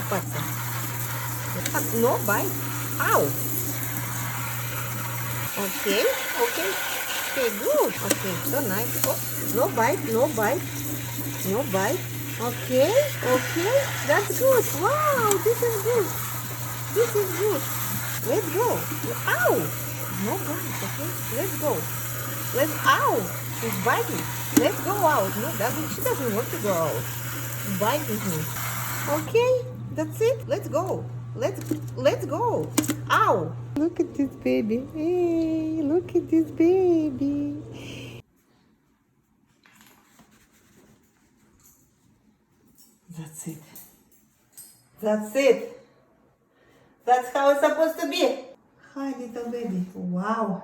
купаться. No bite. Ow. Okay, okay. Okay, good. Okay, so nice. Oh, no bite, no bite, no bite. Okay, okay. That's good. Wow, this is good. This is good. Let's go. Ow. No bite, okay. Let's go. Ow. She's biting. Let's go out. No, she doesn't want to go out. Biting me. Okay, that's it. Let's go. Let's go. Ow! Look at this baby. Hey, look at this baby. That's it. That's it. That's how it's supposed to be. Hi, little baby. Wow.